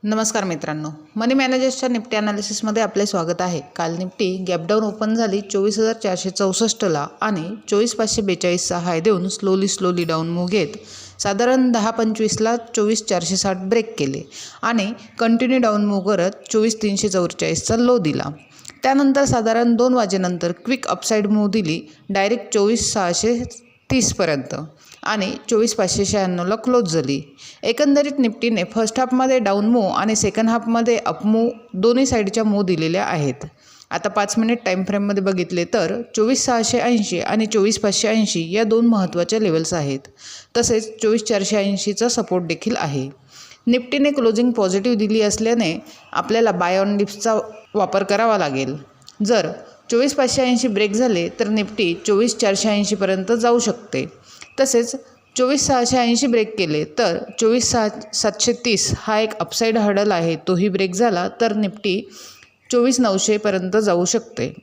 नमस्कार मित्रांनो, मनी मॅनेजर्सच्या निफ्टी ॲनालिसिसमध्ये आपले स्वागत आहे। काल निफ्टी गॅपडाऊन ओपन झाली 24,464ला आणि 24,542चा हाय देऊन स्लोली डाऊन मूव्ह घेत साधारण 10:25ला 24,460 ब्रेक केले आणि कंटिन्यू डाऊन मूव्ह करत 24,344चा लो दिला। त्यानंतर साधारण 2 वाजेनंतर क्विक अपसाईड मूव्ह दिली डायरेक्ट 24,630 पर्यंत आणि 24,596ला क्लोज झाली। एकंदरीत निफ्टीने फर्स्ट हाफमध्ये डाऊन मूव्ह आणि सेकंड हाफमध्ये अप मूव्ह दोन्ही साईडच्या मूव्ह दिलेल्या आहेत। आता 5 मिनिट टाईम फ्रेममध्ये बघितले तर 24,680 आणि 24,580 या दोन महत्त्वाच्या लेवल्स आहेत। तसेच 24,480चा सपोर्ट देखील आहे। निफ्टीने क्लोजिंग पॉझिटिव्ह दिली असल्याने आपल्याला बाय ऑन डिप्सचा वापर करावा लागेल। जर 24,580 ब्रेक झाले तर निफ्टी 24,480 पर्यंत जाऊ शकते। तसेच 24,680 ब्रेक केले तर 24,730 हा एक अपसाईड हर्डल आहे, तोही ब्रेक झाला तर निफ्टी 24,900 पर्यंत जाऊ शकते।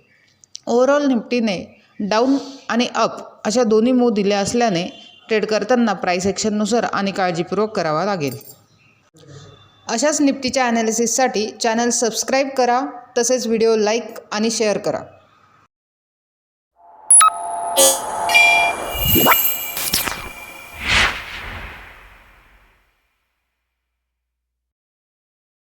ओव्हरऑल निफ्टीने डाऊन आणि अप अशा दोन्ही मूव्ह दिल्या असल्याने ट्रेड करताना प्राइस ॲक्शननुसार आणि काळजीपूर्वक करावा लागेल। अशाच निफ्टीच्या ॲनालिसिससाठी चॅनल सबस्क्राईब करा, तसेच व्हिडिओ लाईक आणि शेअर करा।